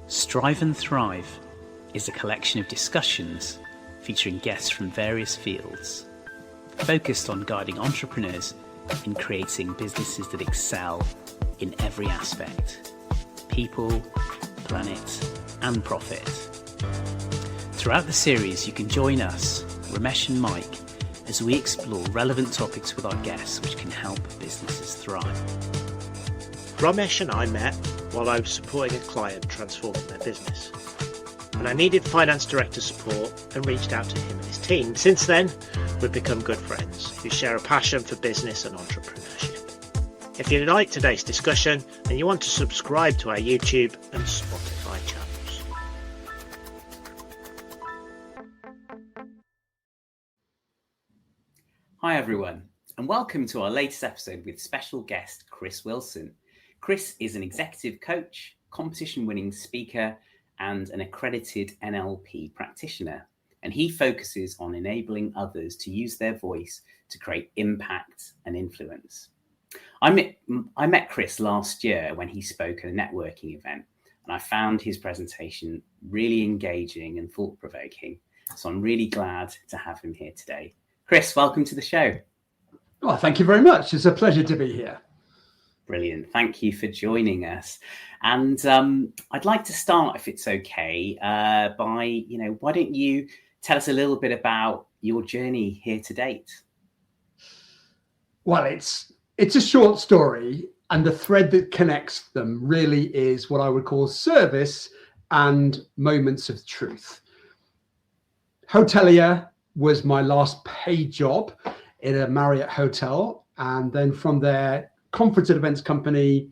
Strive and Thrive is a collection of discussions featuring guests from various fields, focused on guiding entrepreneurs in creating businesses that excel in every aspect: people, planet, and profit. Throughout the series, you can join us, Romesh and Mike, as we explore relevant topics with our guests which can help businesses thrive. Romesh and I met while I was supporting a client transforming their business, and I needed finance director support and reached out to him and his team. Since then, we've become good friends who share a passion for business and entrepreneurship. If you like today's discussion, then you want to subscribe to our YouTube and Spotify channels. Hi everyone, and welcome to our latest episode with special guest Chris Wilson. Chris is an executive coach, competition-winning speaker, and an accredited NLP practitioner, and he focuses on enabling others to use their voice to create impact and influence. I met Chris last year when he spoke at a networking event, and I found his presentation really engaging and thought-provoking, so I'm really glad to have him here today. Chris, welcome to the show. Well, thank you very much. It's a pleasure to be here. Brilliant. Thank you for joining us. And I'd like to start, if it's okay, by, why don't you tell us a little bit about your journey here to date? Well, it's a short story, and the thread that connects them really is what I would call service and moments of truth. Hotelier was my last paid job in a Marriott hotel, and then from there, conference and events company,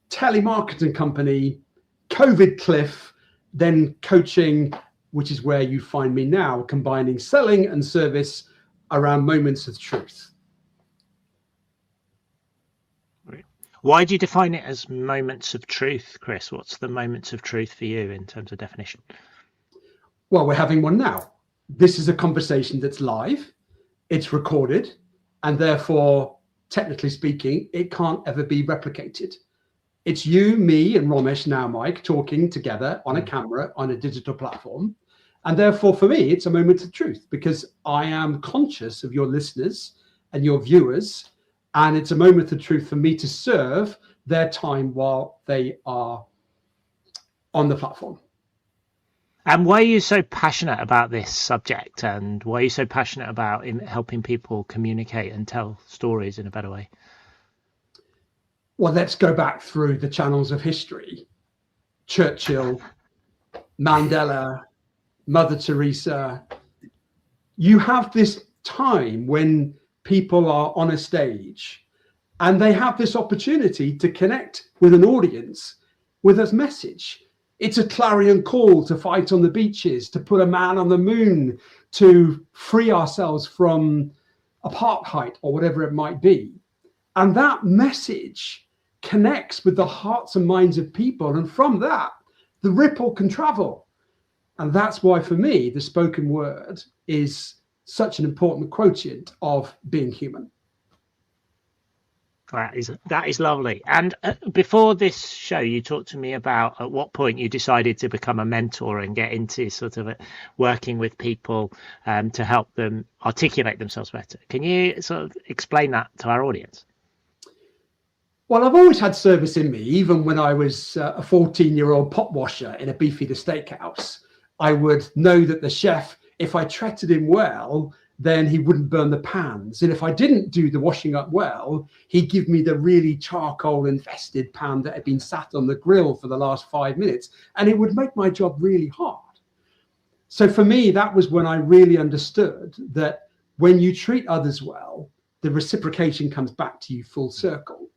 telemarketing company, COVID cliff, then coaching, which is where you find me now, combining selling and service around moments of truth. Why do you define it as moments of truth, Chris? What's the moments of truth for you in terms of definition? Well, we're having one now. This is a conversation that's live, it's recorded, and therefore, technically speaking, it can't ever be replicated. It's you, me, and Romesh, now Mike, talking together on a camera on a digital platform. And therefore, for me, it's a moment of truth because I am conscious of your listeners and your viewers. And it's a moment of truth for me to serve their time while they are on the platform. And why are you so passionate about this subject, and why are you so passionate about helping people communicate and tell stories in a better way? Well, let's go back through the channels of history. Churchill, Mandela, Mother Teresa. You have this time when people are on a stage and they have this opportunity to connect with an audience with a message. It's a clarion call to fight on the beaches, to put a man on the moon, to free ourselves from apartheid or whatever it might be. And that message connects with the hearts and minds of people. And from that, the ripple can travel. And that's why, for me, the spoken word is such an important quotient of being human. That is lovely. And before this show, you talked to me about at what point you decided to become a mentor and get into sort of working with people to help them articulate themselves better. Can you sort of explain that to our audience? Well, I've always had service in me. Even when I was a 14-year-old pot washer in a Beefeater steakhouse, I would know that the chef, if I treated him well, then he wouldn't burn the pans. And if I didn't do the washing up well, he'd give me the really charcoal infested pan that had been sat on the grill for the last 5 minutes. And it would make my job really hard. So for me, that was when I really understood that when you treat others well, the reciprocation comes back to you full circle.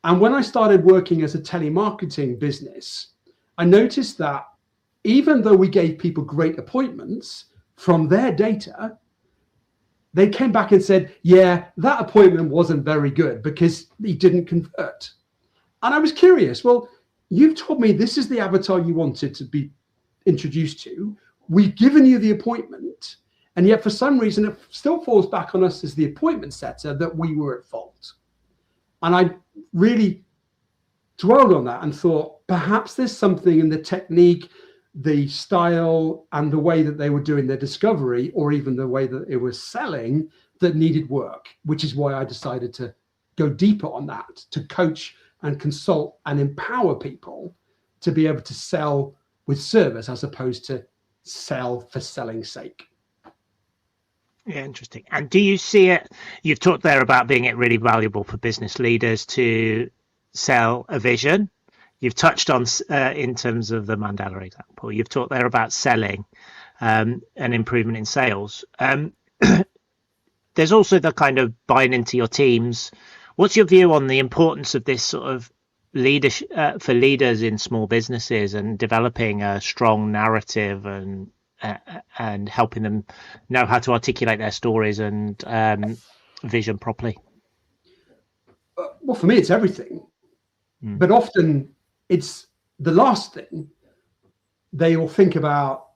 And when I started working as a telemarketing business, I noticed that even though we gave people great appointments from their data, they came back and said, yeah, that appointment wasn't very good because he didn't convert. And I was curious, well, you've told me this is the avatar you wanted to be introduced to. We've given you the appointment. And yet for some reason, it still falls back on us as the appointment setter that we were at fault. And I really dwelled on that and thought, perhaps there's something in the technique, the style, and the way that they were doing their discovery, or even the way that it was selling, that needed work, which is why I decided to go deeper on that, to coach and consult and empower people to be able to sell with service as opposed to sell for selling's sake. Yeah, interesting. And do you see it? You've talked there about being it really valuable for business leaders to sell a vision. You've touched on in terms of the Mandela example. You've talked there about selling an improvement in sales. There's also the kind of buying into your teams. What's your view on the importance of this sort of leadership for leaders in small businesses and developing a strong narrative and helping them know how to articulate their stories and vision properly? Well, for me, it's everything. But often it's the last thing. They will think about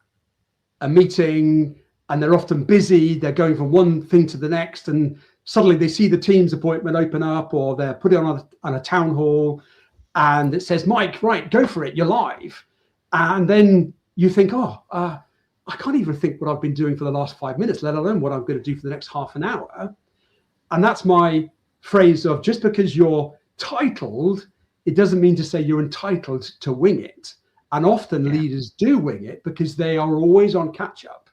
a meeting and they're often busy. They're going from one thing to the next, and suddenly they see the Teams appointment open up, or they're put on a town hall and it says, Mike, right, go for it, you're live. And then you think, I can't even think what I've been doing for the last 5 minutes, let alone what I'm going to do for the next half an hour. And that's my phrase of, just because you're titled, it doesn't mean to say you're entitled to wing it. And often leaders do wing it because they are always on catch up.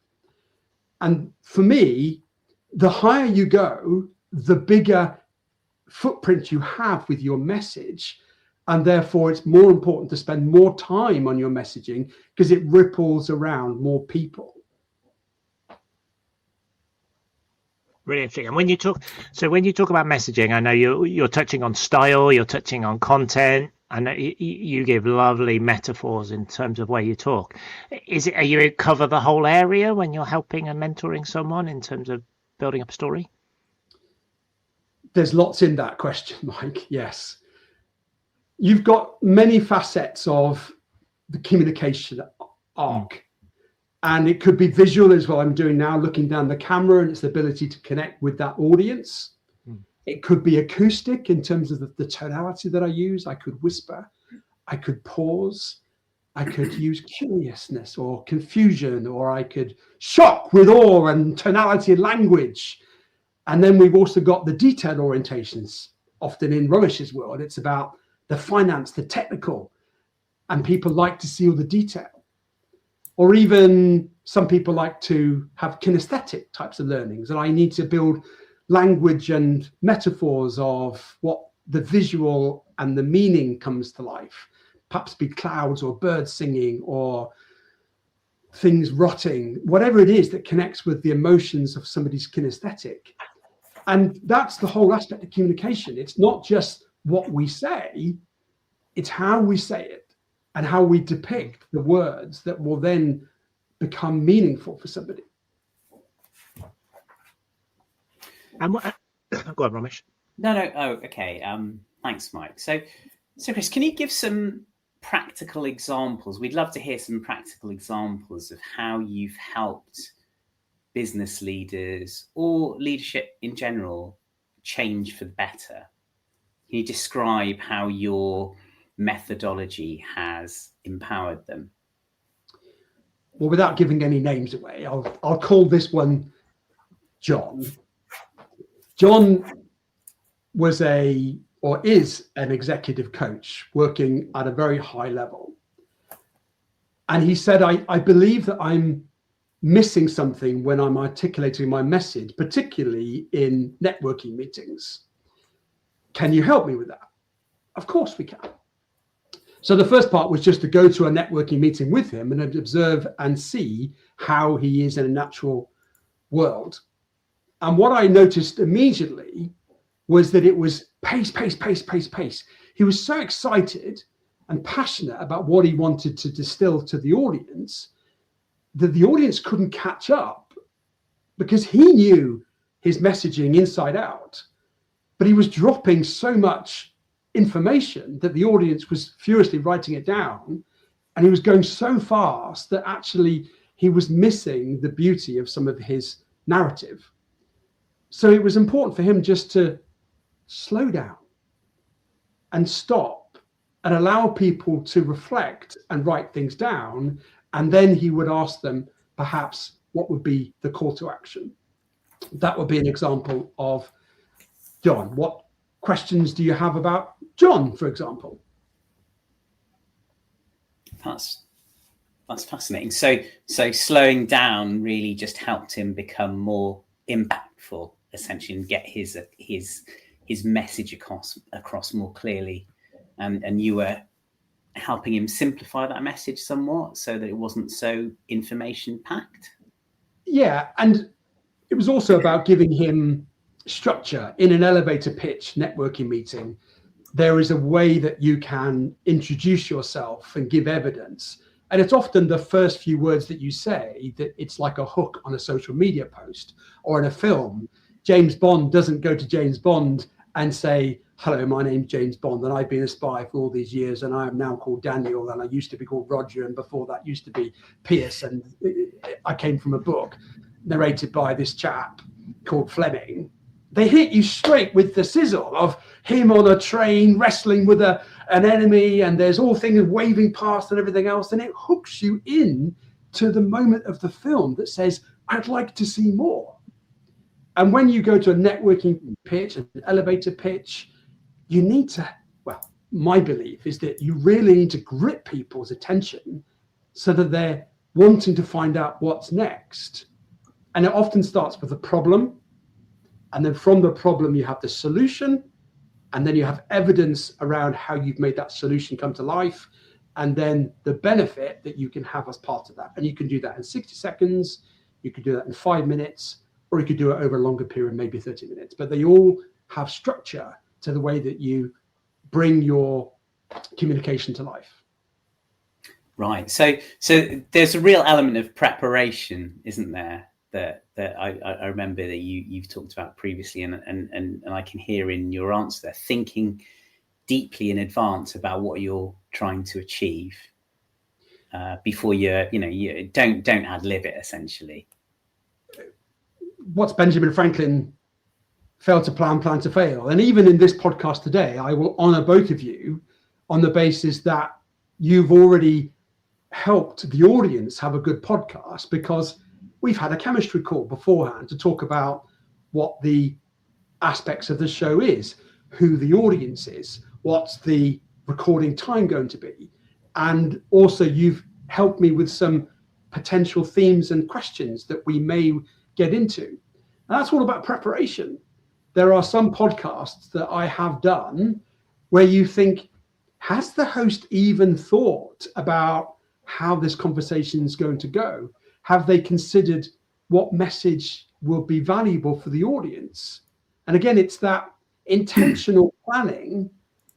And for me, the higher you go, the bigger footprint you have with your message. And therefore, it's more important to spend more time on your messaging because it ripples around more people. Really interesting. And when you talk about messaging, I know you're touching on style, you're touching on content. I know you give lovely metaphors in terms of where you talk. Are you cover the whole area when you're helping and mentoring someone in terms of building up a story? There's lots in that question, Mike. Yes. You've got many facets of the communication arc. And it could be visual, as what I'm doing now, looking down the camera, and its the ability to connect with that audience. It could be acoustic in terms of the tonality that I use. I could whisper, I could pause, I could use curiousness or confusion, or I could shock with awe and tonality and language. And then we've also got the detailed orientations. Often in Romesh's world, it's about the finance, the technical, and people like to see all the detail. Or even some people like to have kinesthetic types of learnings, and I need to build language and metaphors of what the visual and the meaning comes to life. Perhaps be clouds or birds singing or things rotting, whatever it is that connects with the emotions of somebody's kinesthetic. And that's the whole aspect of communication. It's not just what we say, it's how we say it and how we depict the words that will then become meaningful for somebody. And go on, Romesh. No. Oh, okay. Thanks, Mike. So Chris, can you give some practical examples? We'd love to hear some practical examples of how you've helped business leaders or leadership in general change for the better. Can you describe how your methodology has empowered them? Well, without giving any names away, I'll call this one John. John was is an executive coach working at a very high level. And he said, I believe that I'm missing something when I'm articulating my message, particularly in networking meetings. Can you help me with that? Of course we can. So the first part was just to go to a networking meeting with him and observe and see how he is in a natural world. And what I noticed immediately was that it was pace. He was so excited and passionate about what he wanted to distill to the audience that the audience couldn't catch up because he knew his messaging inside out, but he was dropping so much information that the audience was furiously writing it down, and he was going so fast that actually he was missing the beauty of some of his narrative. So it was important for him just to slow down and stop and allow people to reflect and write things down. And then he would ask them perhaps what would be the call to action. That would be an example of John. What questions do you have about John, for example? That's fascinating. So slowing down really just helped him become more impactful, essentially, and get his message across more clearly. And you were helping him simplify that message somewhat so that it wasn't so information packed. Yeah, and it was also about giving him structure. In an elevator pitch networking meeting, there is a way that you can introduce yourself and give evidence. And it's often the first few words that you say that it's like a hook on a social media post or in a film. James Bond doesn't go to James Bond and say, hello, my name's James Bond, and I've been a spy for all these years, and I am now called Daniel, and I used to be called Roger, and before that used to be Pierce, and I came from a book narrated by this chap called Fleming. They hit you straight with the sizzle of him on a train wrestling with an enemy, and there's all things waving past and everything else, and it hooks you in to the moment of the film that says, I'd like to see more. And when you go to a networking pitch, an elevator pitch, you need to, well, my belief is that you really need to grip people's attention so that they're wanting to find out what's next. And it often starts with a problem. And then from the problem, you have the solution. And then you have evidence around how you've made that solution come to life. And then the benefit that you can have as part of that. And you can do that in 60 seconds. You could do that in 5 minutes, or you could do it over a longer period, maybe 30 minutes. But they all have structure to the way that you bring your communication to life. Right. So there's a real element of preparation, isn't there? That I remember that you've talked about previously, and I can hear in your answer there, thinking deeply in advance about what you're trying to achieve before you don't ad lib it, essentially. What's Benjamin Franklin? Fail to plan to fail. And even in this podcast today, I will honor both of you on the basis that you've already helped the audience have a good podcast, because we've had a chemistry call beforehand to talk about what the aspects of the show is, who the audience is, what's the recording time going to be. And also you've helped me with some potential themes and questions that we may get into. And that's all about preparation. There are some podcasts that I have done where you think, has the host even thought about how this conversation is going to go? Have they considered what message will be valuable for the audience? And again, it's that intentional planning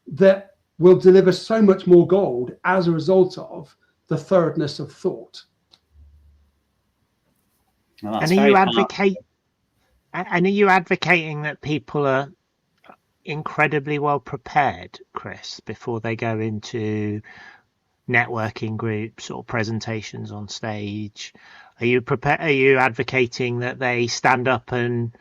that will deliver so much more gold as a result of the thoroughness of thought. Well, and are you advocating that people are incredibly well prepared, Chris, before they go into networking groups or presentations on stage? Are you advocating that they stand up and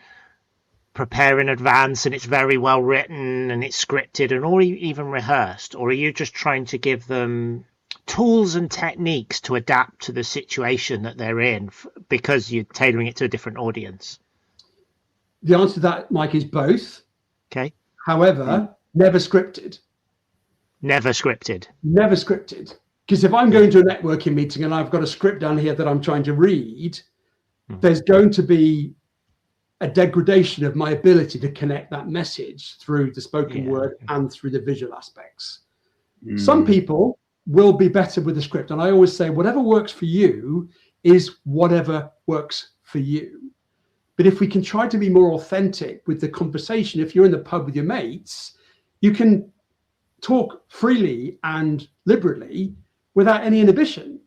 prepare in advance and it's very well written and it's scripted and or even rehearsed? Or are you just trying to give them tools and techniques to adapt to the situation that they're in because you're tailoring it to a different audience? The answer to that, Mike, is both. Okay. However, never scripted. Never scripted. Never scripted. Because if I'm going to a networking meeting and I've got a script down here that I'm trying to read, there's going to be a degradation of my ability to connect that message through the spoken word and through the visual aspects. Some people will be better with the script. And I always say, whatever works for you is whatever works for you. But if we can try to be more authentic with the conversation, if you're in the pub with your mates, you can talk freely and liberally without any inhibition.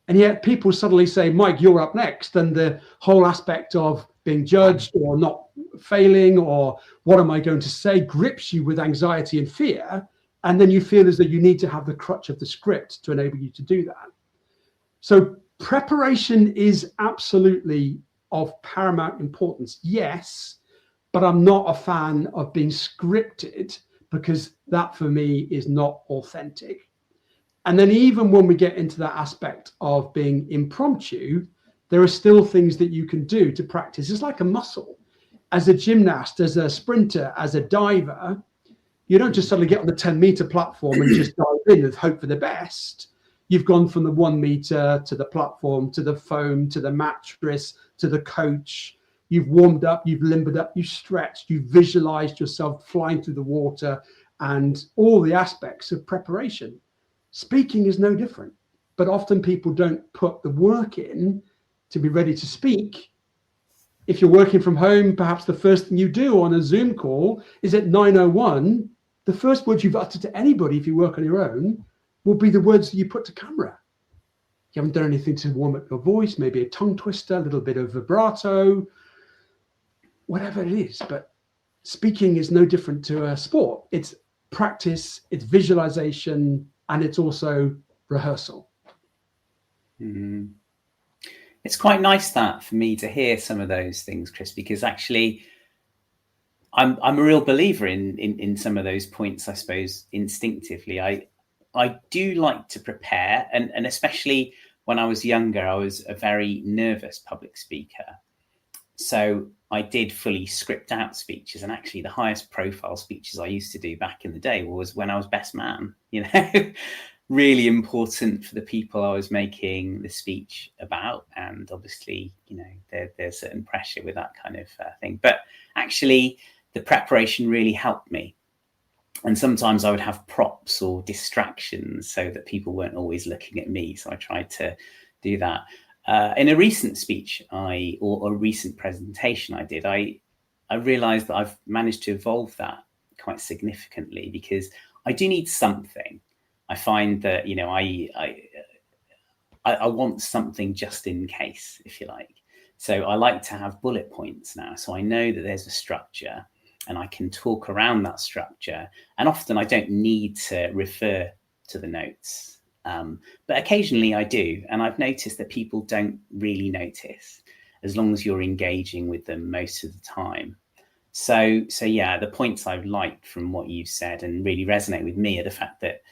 And yet people suddenly say, Mike, you're up next. And the whole aspect of being judged or not failing or what am I going to say grips you with anxiety and fear. And then you feel as though you need to have the crutch of the script to enable you to do that. So preparation is absolutely of paramount importance, yes, but I'm not a fan of being scripted, because that for me is not authentic. And then even when we get into that aspect of being impromptu, there are still things that you can do to practice. It's like a muscle. As a gymnast, as a sprinter, as a diver, you don't just suddenly get on the 10-meter platform and just dive in and hope for the best. You've gone from the 1 meter to the platform, to the foam, to the mattress, to the coach. You've warmed up, you've limbered up, you've stretched, you've visualized yourself flying through the water, and all the aspects of preparation. Speaking is no different, but often people don't put the work in to be ready to speak. If you're working from home, perhaps the first thing you do on a Zoom call is at 9:01, the first words you've uttered to anybody, if you work on your own, will be the words that you put to camera. You haven't done anything to warm up your voice, maybe a tongue twister, a little bit of vibrato, whatever it is. But speaking is no different to a sport. It's practice, it's visualization, and it's also rehearsal. Mm-hmm. It's quite nice that for me to hear some of those things, Chris, because actually I'm a real believer in some of those points, I suppose, instinctively. I do like to prepare, and especially when I was younger, I was a very nervous public speaker. So I did fully script out speeches, and actually the highest profile speeches I used to do back in the day was when I was best man, really important for the people I was making the speech about. And obviously, there's certain pressure with that kind of thing. But actually, the preparation really helped me. And sometimes I would have props or distractions so that people weren't always looking at me. So I tried to do that. In a recent speech or a recent presentation I did, I realized that I've managed to evolve that quite significantly, because I do need something. I find that, I want something just in case, if you like. So I like to have bullet points now. So I know that there's a structure and I can talk around that structure. And often I don't need to refer to the notes. But occasionally I do. And I've noticed that people don't really notice as long as you're engaging with them most of the time. So yeah, the points I've liked from what you've said and really resonate with me are the fact that,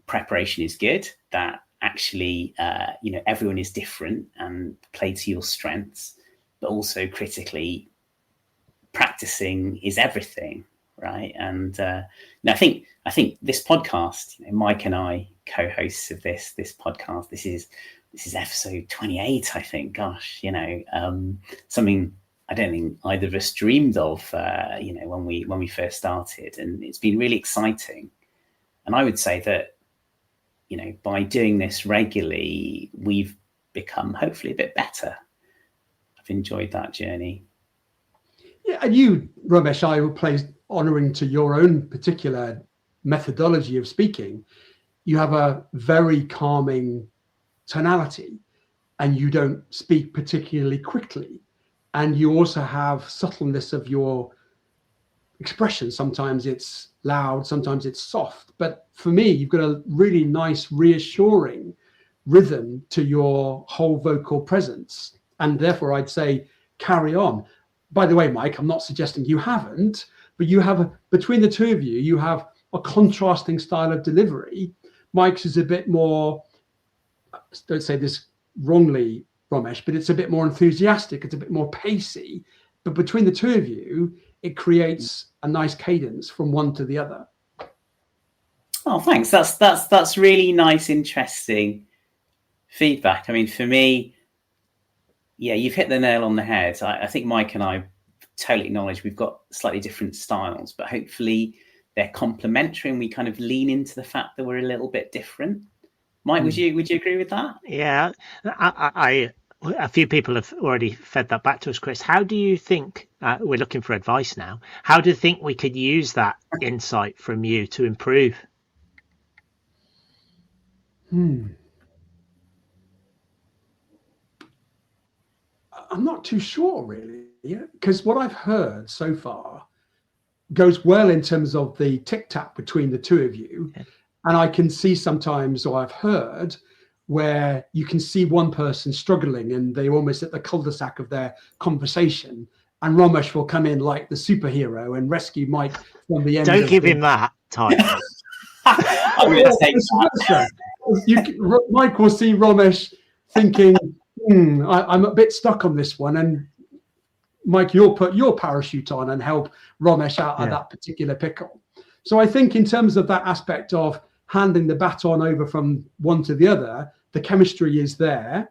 preparation is good, that actually, everyone is different and play to your strengths, but also critically, practicing is everything, right? And I think this podcast, Mike and I, co-hosts of this podcast, this is episode 28, I think. Gosh, something I don't think either of us dreamed of, when we first started, and it's been really exciting. And I would say that, by doing this regularly, we've become hopefully a bit better. I've enjoyed that journey. Yeah, and you, Romesh, I will place honouring to your own particular methodology of speaking. You have a very calming tonality, and you don't speak particularly quickly. And you also have subtleness of your expression. Sometimes it's loud, sometimes it's soft. But for me, you've got a really nice, reassuring rhythm to your whole vocal presence. And therefore, I'd say carry on. By the way, Mike, I'm not suggesting you haven't, but you have, between the two of you, you have a contrasting style of delivery. Mike's is a bit more, don't say this wrongly, Romesh, but it's a bit more enthusiastic, it's a bit more pacey. But between the two of you, it creates a nice cadence from one to the other. Oh, thanks. That's really nice, interesting feedback. I mean, for me, yeah, you've hit the nail on the head. I think Mike and I totally acknowledge we've got slightly different styles, but hopefully they're complementary and we kind of lean into the fact that we're a little bit different. Mike, would you agree with that? Yeah, I a few people have already fed that back to us, Chris. How do you think, we're looking for advice now, how do you think we could use that insight from you to improve? I'm not too sure, really, because what I've heard so far goes well in terms of the tic-tac between the two of you. Yeah. And I can see sometimes, or I've heard, where you can see one person struggling and they're almost at the cul-de-sac of their conversation. and Romesh will come in like the superhero and rescue Mike from the end. Don't give him that title. I'm going to say that. Mike will see Romesh thinking, I'm a bit stuck on this one, and Mike, you'll put your parachute on and help Romesh out of that particular pickle. So I think in terms of that aspect of handing the baton over from one to the other, the chemistry is there.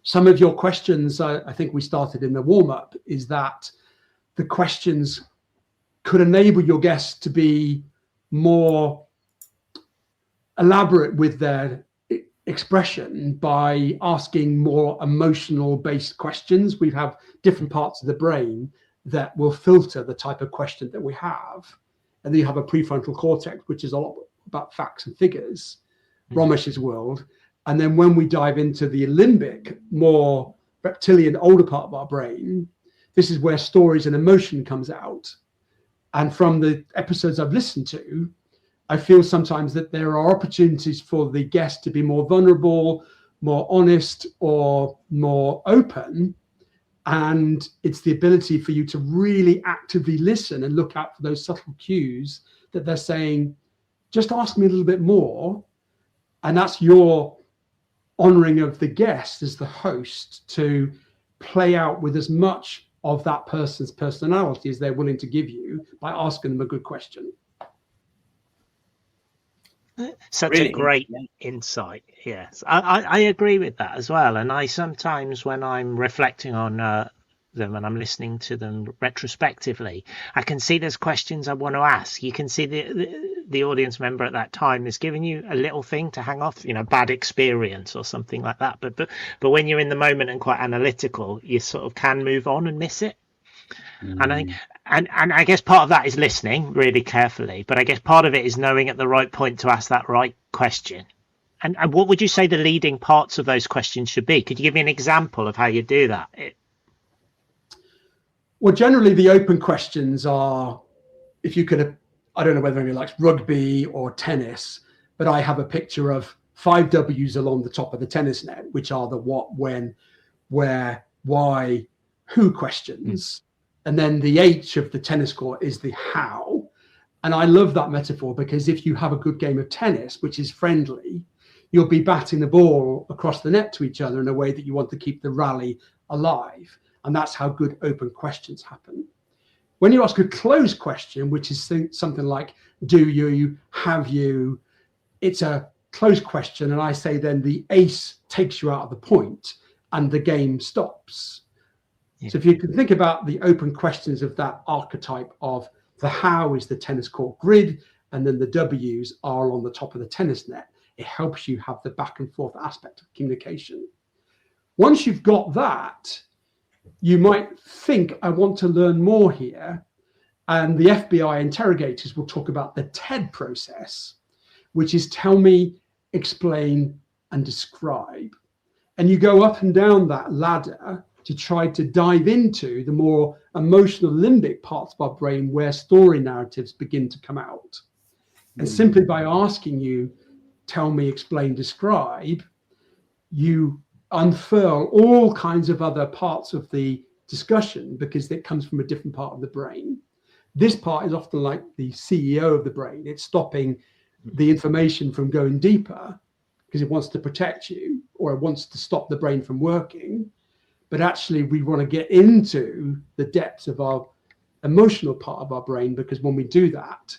Some of your questions, I think we started in the warm-up, is that the questions could enable your guests to be more elaborate with their expression by asking more emotional based questions. We have different parts of the brain that will filter the type of question that we have. And then you have a prefrontal cortex, which is a lot about facts and figures, Romesh's world. And then when we dive into the limbic, more reptilian, older part of our brain, this is where stories and emotion comes out. And from the episodes I've listened to, I feel sometimes that there are opportunities for the guest to be more vulnerable, more honest, or more open. And it's the ability for you to really actively listen and look out for those subtle cues that they're saying, just ask me a little bit more. And that's your honoring of the guest as the host to play out with as much of that person's personality as they're willing to give you by asking them a good question. Such a great insight. Yes, I agree with that as well. And I sometimes, when I'm reflecting on them and I'm listening to them retrospectively, I can see there's questions I want to ask. You can see the audience member at that time is giving you a little thing to hang off, bad experience or something like that. But when you're in the moment and quite analytical, you sort of can move on and miss it. And I guess part of that is listening really carefully, but I guess part of it is knowing at the right point to ask that right question. And what would you say the leading parts of those questions should be? Could you give me an example of how you do that? Well, generally the open questions are, if you could, I don't know whether anybody likes rugby or tennis, but I have a picture of 5 W's along the top of the tennis net, which are the what, when, where, why, who questions. And then the H of the tennis court is the how. And I love that metaphor because if you have a good game of tennis, which is friendly, you'll be batting the ball across the net to each other in a way that you want to keep the rally alive. And that's how good open questions happen. When you ask a closed question, which is something like, do you, have you, it's a closed question. And I say then the ace takes you out of the point and the game stops. So if you can think about the open questions of that archetype of the how is the tennis court grid, and then the W's are along the top of the tennis net, it helps you have the back and forth aspect of communication. Once you've got that, you might think, I want to learn more here. And the FBI interrogators will talk about the TED process, which is tell me, explain, and describe. And you go up and down that ladder to try to dive into the more emotional limbic parts of our brain where story narratives begin to come out. And simply by asking you, tell me, explain, describe, you unfurl all kinds of other parts of the discussion because it comes from a different part of the brain. This part is often like the CEO of the brain. It's stopping the information from going deeper because it wants to protect you, or it wants to stop the brain from working. But actually, we want to get into the depths of our emotional part of our brain, because when we do that,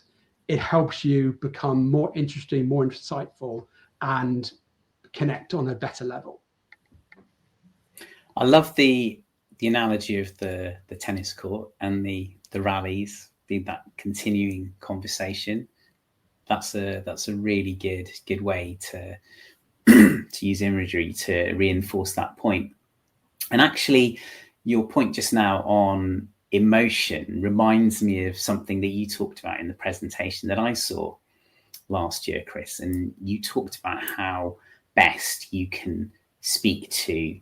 it helps you become more interesting, more insightful, and connect on a better level. I love the analogy of the tennis court and the rallies, that continuing conversation. That's a really good way to to use imagery to reinforce that point. And actually, your point just now on emotion reminds me of something that you talked about in the presentation that I saw last year, Chris. And you talked about how best you can speak to,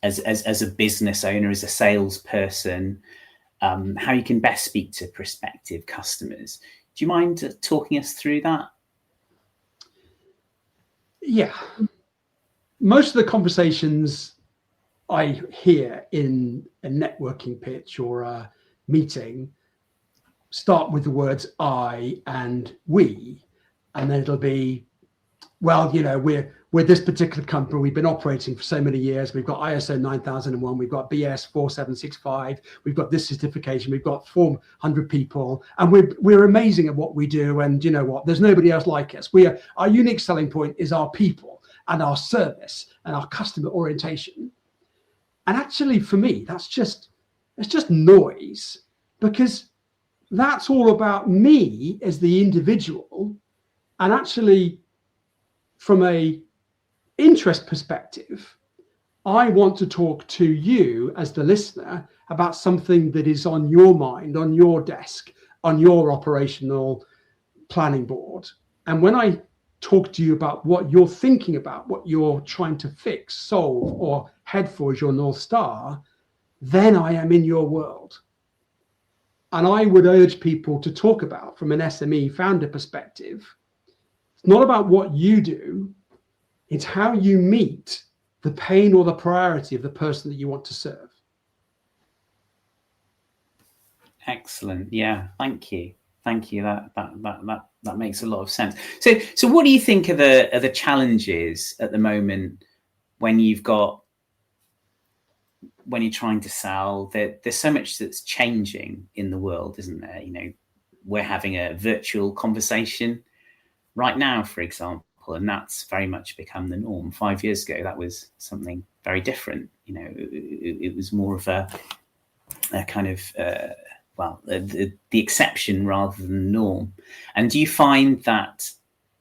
as a business owner, as a salesperson, how you can best speak to prospective customers. Do you mind talking us through that? Yeah. Most of the conversations I hear in a networking pitch or a meeting start with the words I and we, and then it'll be, well, we're this particular company. We've been operating for so many years. We've got ISO 9001. We've got BS 4765. We've got this certification. We've got 400 people, and we're amazing at what we do. And you know what? There's nobody else like us. Our unique selling point is our people and our service and our customer orientation. And actually, for me, it's just noise, because that's all about me as the individual. And actually, from a interest perspective, I want to talk to you as the listener about something that is on your mind, on your desk, on your operational planning board. And when I talk to you about what you're thinking about, what you're trying to fix, solve, or head for as your North Star, then I am in your world. And I would urge people to talk about, from an SME founder perspective, it's not about what you do, it's how you meet the pain or the priority of the person that you want to serve. Excellent. Yeah, thank you. That makes a lot of sense. So what do you think are the challenges at the moment when you're trying to sell? There's so much that's changing in the world, isn't there? We're having a virtual conversation right now, for example, and that's very much become the norm. 5 years ago, that was something very different. It was more of a kind of the exception rather than the norm. And do you find that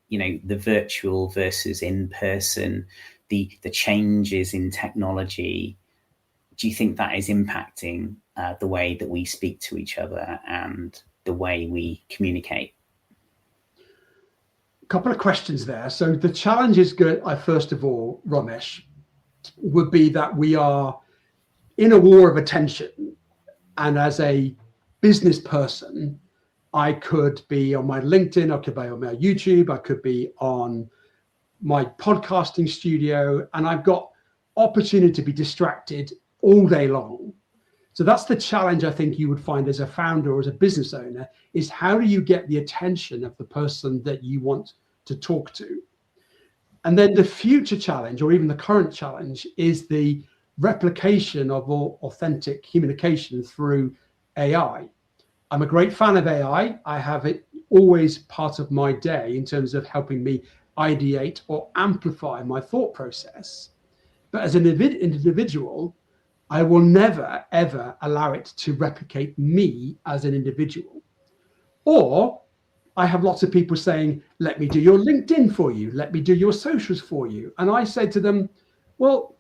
the virtual versus in person, the changes in technology, do you think that is impacting the way that we speak to each other and the way we communicate? A couple of questions there. So the challenge is good. First of all, Romesh, would be that we are in a war of attention. And as a business person, I could be on my LinkedIn, I could be on my YouTube, I could be on my podcasting studio, and I've got opportunity to be distracted all day long. So that's the challenge I think you would find as a founder or as a business owner, is how do you get the attention of the person that you want to talk to? And then the future challenge, or even the current challenge, is the replication of authentic communication through AI. I'm a great fan of AI. I have it always part of my day in terms of helping me ideate or amplify my thought process. But as an individual, I will never, ever allow it to replicate me as an individual. Or I have lots of people saying, let me do your LinkedIn for you. Let me do your socials for you. And I say to them, well,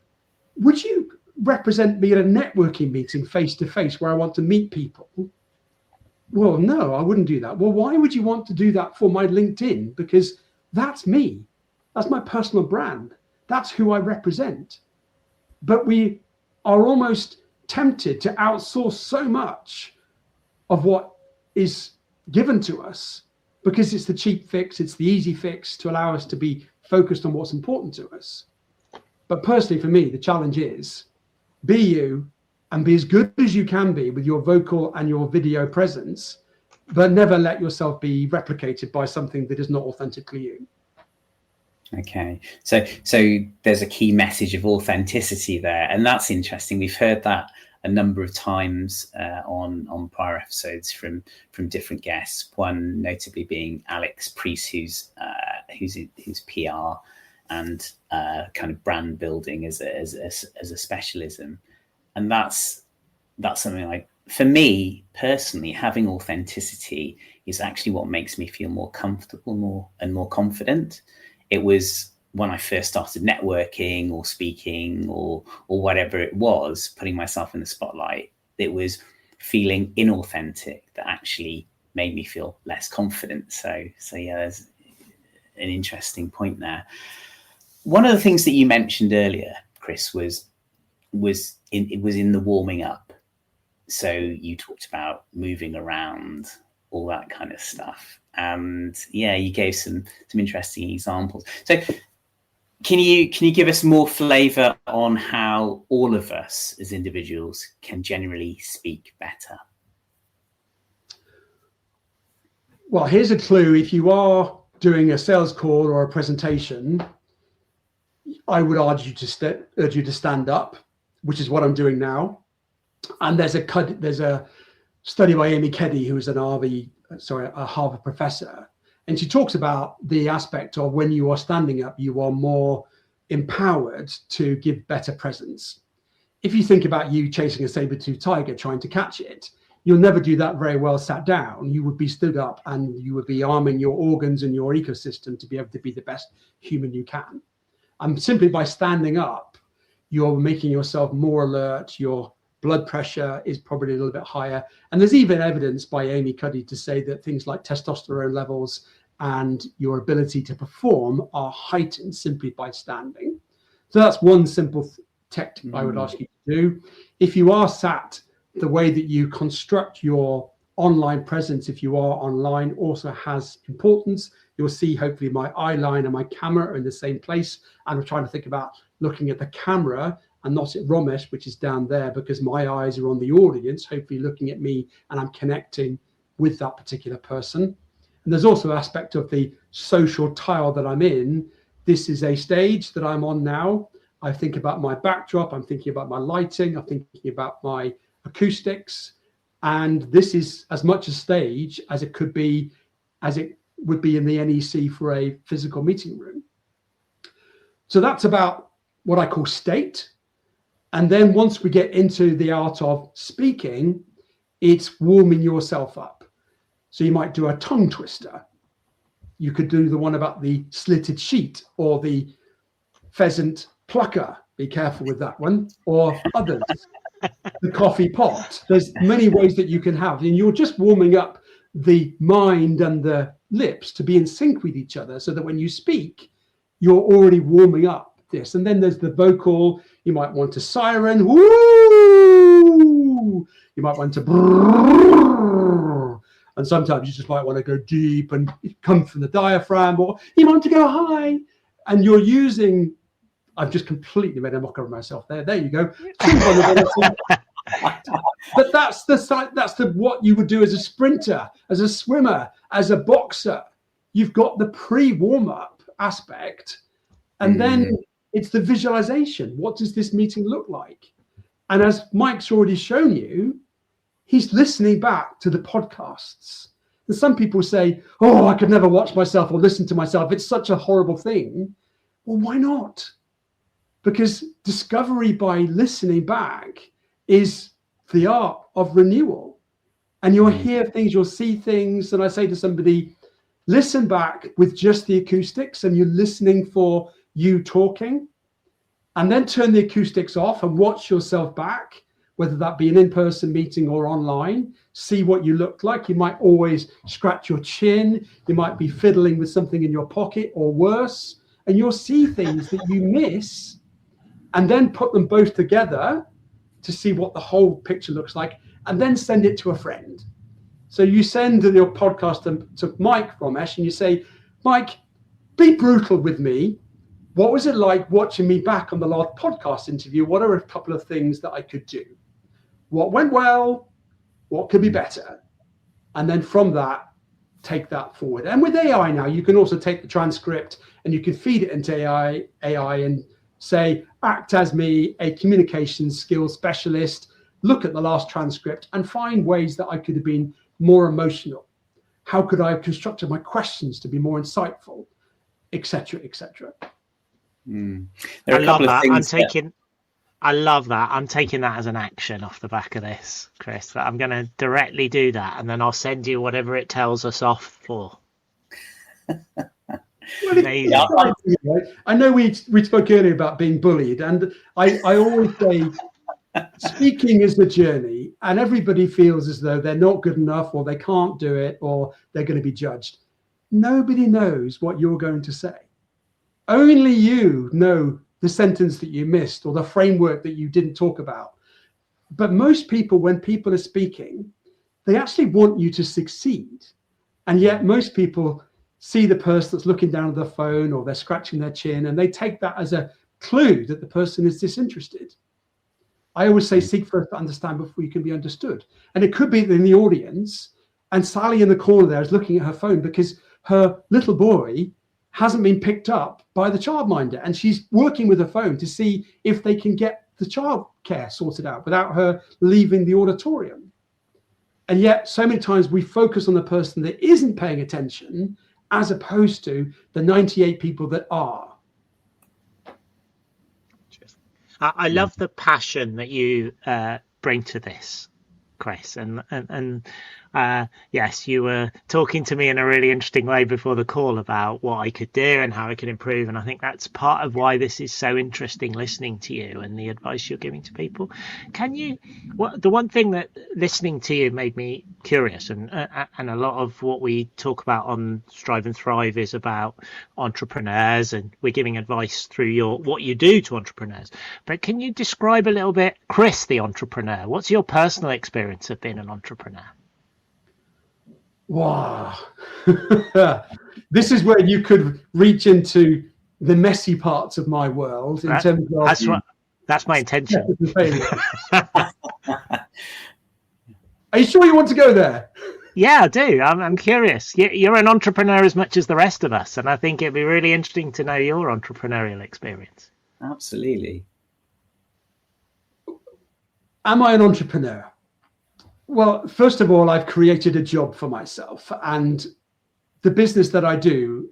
would you represent me at a networking meeting face to face where I want to meet people? Well, no, I wouldn't do that. Well, why would you want to do that for my LinkedIn? Because that's me. That's my personal brand. That's who I represent. But we are almost tempted to outsource so much of what is given to us because it's the cheap fix, it's the easy fix to allow us to be focused on what's important to us. But personally, for me, the challenge is be you and be as good as you can be with your vocal and your video presence, but never let yourself be replicated by something that is not authentically you. Okay, so there's a key message of authenticity there, and that's interesting. We've heard that a number of times on prior episodes from different guests. One notably being Alex Priest, who's PR and kind of brand building as a specialism, and that's something like, for me personally, having authenticity is actually what makes me feel more comfortable, more confident. It was when I first started networking or speaking or whatever it was, putting myself in the spotlight, it was feeling inauthentic that actually made me feel less confident. So yeah, there's an interesting point there. One of the things that you mentioned earlier, Chris, was in the warming up. So you talked about moving around, all that kind of stuff. And yeah, you gave some interesting examples. So Can you give us more flavour on how all of us as individuals can generally speak better? Well, here's a clue. If you are doing a sales call or a presentation, I would urge you to stand up, which is what I'm doing now. And there's a study by Amy Keddy, who is a Harvard professor, and she talks about the aspect of when you are standing up, you are more empowered to give better presence. If you think about you chasing a saber-toothed tiger, trying to catch it, you'll never do that very well sat down. You would be stood up and you would be arming your organs and your ecosystem to be able to be the best human you can. And simply by standing up, you're making yourself more alert. Your blood pressure is probably a little bit higher. And there's even evidence by Amy Cuddy to say that things like testosterone levels and your ability to perform are heightened simply by standing. So that's one simple tactic I would ask you to do. If you are sat, the way that you construct your online presence, if you are online, also has importance. You'll see hopefully my eye line and my camera are in the same place. And I'm trying to think about looking at the camera and not at Romesh, which is down there, because my eyes are on the audience, hopefully looking at me, and I'm connecting with that particular person. And there's also an aspect of the social tile that I'm in. This is a stage that I'm on now. I think about my backdrop, I'm thinking about my lighting, I'm thinking about my acoustics, and this is as much a stage as it would be in the NEC for a physical meeting room. So that's about what I call state. And then once we get into the art of speaking, it's warming yourself up. So you might do a tongue twister. You could do the one about the slitted sheet or the pheasant plucker. Be careful with that one, or others. The coffee pot. There's many ways that you can have, and you're just warming up the mind and the lips to be in sync with each other, so that when you speak, you're already warming up this. And then there's the vocal. You might want to siren, woo! You might want to brrr, and sometimes you just might want to go deep and come from the diaphragm, or you want to go high, and you're using. I've just completely made a mockery of myself there. There you go. But that's what you would do as a sprinter, as a swimmer, as a boxer. You've got the pre-warm-up aspect, and then it's the visualization. What does this meeting look like? And as Mike's already shown you, he's listening back to the podcasts. And some people say, oh, I could never watch myself or listen to myself. It's such a horrible thing. Well, why not? Because discovery by listening back is the art of renewal. And you'll hear things, you'll see things. And I say to somebody, listen back with just the acoustics, and you're listening for you talking. And then turn the acoustics off and watch yourself back, whether that be an in-person meeting or online. See what you look like. You might always scratch your chin. You might be fiddling with something in your pocket or worse. And you'll see things that you miss, and then put them both together to see what the whole picture looks like, and then send it to a friend. So you send your podcast to Mike Romesh, and you say, Mike, be brutal with me. What was it like watching me back on the last podcast interview? What are a couple of things that I could do? What went well? What could be better? And then from that, take that forward. And with AI now, you can also take the transcript and you can feed it into AI and say, act as me, a communications skills specialist, look at the last transcript and find ways that I could have been more emotional. How could I have constructed my questions to be more insightful, etc., etc. There are a couple of things. I love that. I'm taking that as an action off the back of this, Chris. But I'm going to directly do that, and then I'll send you whatever it tells us off for. Amazing. I know we spoke earlier about being bullied, and I always say speaking is the journey, and everybody feels as though they're not good enough, or they can't do it, or they're going to be judged. Nobody knows what you're going to say. Only you know the sentence that you missed or the framework that you didn't talk about. But most people, when people are speaking, they actually want you to succeed. And yet most people see the person that's looking down at their phone or they're scratching their chin, and they take that as a clue that the person is disinterested. I always say seek first to understand before you can be understood. And it could be in the audience, and Sally in the corner there is looking at her phone because her little boy hasn't been picked up by the childminder, and she's working with her phone to see if they can get the childcare sorted out without her leaving the auditorium. And yet so many times we focus on the person that isn't paying attention as opposed to the 98 people that are. I love the passion that you bring to this, Chris, and yes, you were talking to me in a really interesting way before the call about what I could do and how I could improve, and I think that's part of why this is so interesting, listening to you and the advice you're giving to people. The one thing that listening to you made me curious, and a lot of what we talk about on Strive and Thrive is about entrepreneurs, and we're giving advice through what you do to entrepreneurs. But can you describe a little bit, Chris, the entrepreneur? What's your personal experience of being an entrepreneur? Wow. This is where you could reach into the messy parts of my world in terms of that's my intention. Are you sure you want to go there? Yeah, I do. I'm curious. You're an entrepreneur as much as the rest of us, and I think it'd be really interesting to know your entrepreneurial experience. Absolutely. Am I an entrepreneur? Well, first of all, I've created a job for myself, and the business that I do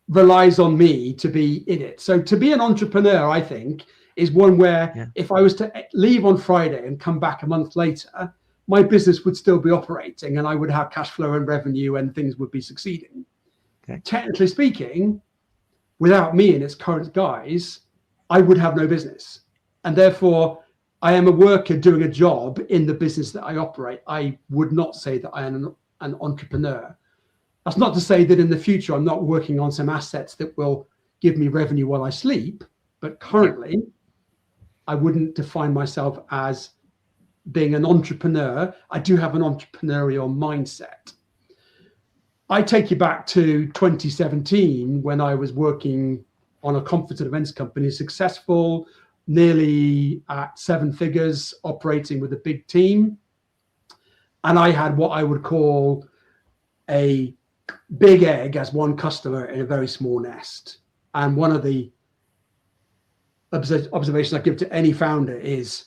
relies on me to be in it. So to be an entrepreneur, I think, is one where if I was to leave on Friday and come back a month later, my business would still be operating and I would have cash flow and revenue and things would be succeeding. Okay. Technically speaking, without me in its current guise, I would have no business. And therefore, I am a worker doing a job in the business that I operate. I would not say that I am an entrepreneur. That's not to say that in the future I'm not working on some assets that will give me revenue while I sleep, but currently I wouldn't define myself as being an entrepreneur. I do have an entrepreneurial mindset. I take you back to 2017 when I was working on a conference and events company, successful, nearly at 7 figures, operating with a big team. And I had what I would call a big egg as one customer in a very small nest. And one of the observations I give to any founder is,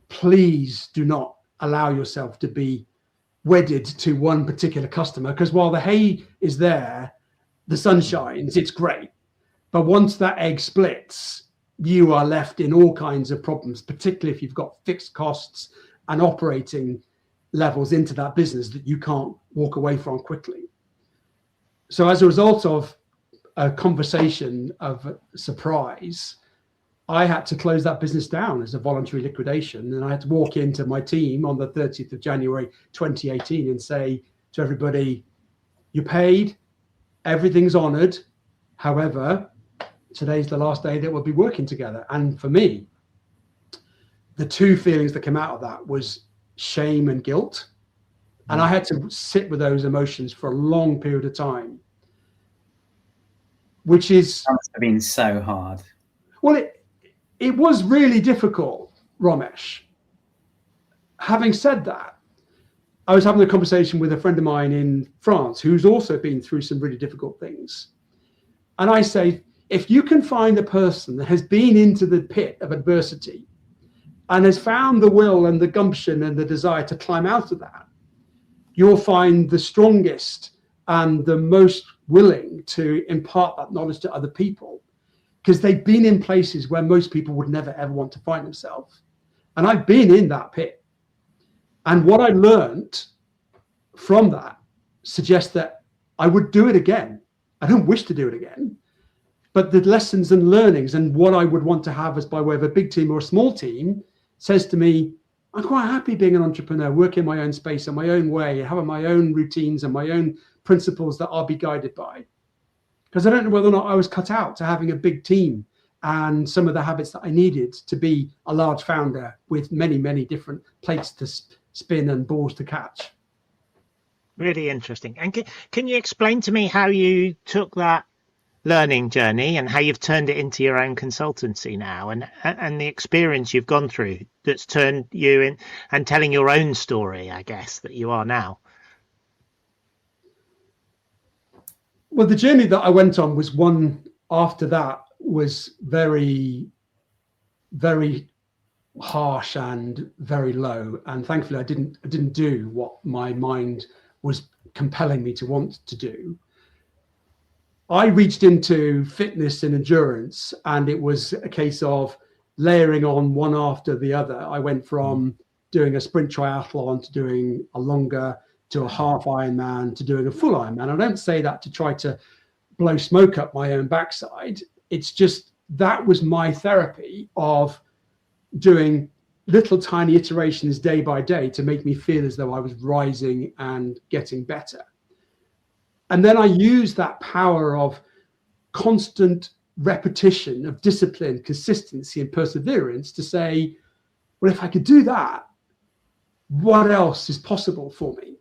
please do not allow yourself to be wedded to one particular customer, because while the hay is there, the sun shines, it's great. But once that egg splits, you are left in all kinds of problems, particularly if you've got fixed costs and operating levels into that business that you can't walk away from quickly. So as a result of a conversation of surprise, I had to close that business down as a voluntary liquidation. And I had to walk into my team on the 30th of January, 2018 and say to everybody, you paid, everything's honored. However, today's the last day that we'll be working together. And for me, the two feelings that came out of that was shame and guilt. And I had to sit with those emotions for a long period of time, which is... That must have been so hard. Well, it was really difficult, Romesh. Having said that, I was having a conversation with a friend of mine in France who's also been through some really difficult things. And I say, if you can find a person that has been into the pit of adversity and has found the will and the gumption and the desire to climb out of that, you'll find the strongest and the most willing to impart that knowledge to other people, because they've been in places where most people would never, ever want to find themselves. And I've been in that pit. And what I learned from that suggests that I would do it again. I don't wish to do it again. But the lessons and learnings and what I would want to have as by way of a big team or a small team says to me, I'm quite happy being an entrepreneur, working my own space in my own way, having my own routines and my own principles that I'll be guided by. Because I don't know whether or not I was cut out to having a big team and some of the habits that I needed to be a large founder with many, many different plates to spin and balls to catch. Really interesting. And can you explain to me how you took that learning journey and how you've turned it into your own consultancy now, and the experience you've gone through that's turned you in and telling your own story, I guess, that you are now? Well, the journey that I went on was one after that was very, very harsh and very low. And thankfully, I didn't do what my mind was compelling me to want to do. I reached into fitness and endurance, and it was a case of layering on one after the other. I went from doing a sprint triathlon to doing a longer, to a half Ironman, to doing a full Ironman. I don't say that to try to blow smoke up my own backside. It's just that was my therapy of doing little tiny iterations day by day to make me feel as though I was rising and getting better. And then I use that power of constant repetition, of discipline, consistency, and perseverance to say, well, if I could do that, what else is possible for me?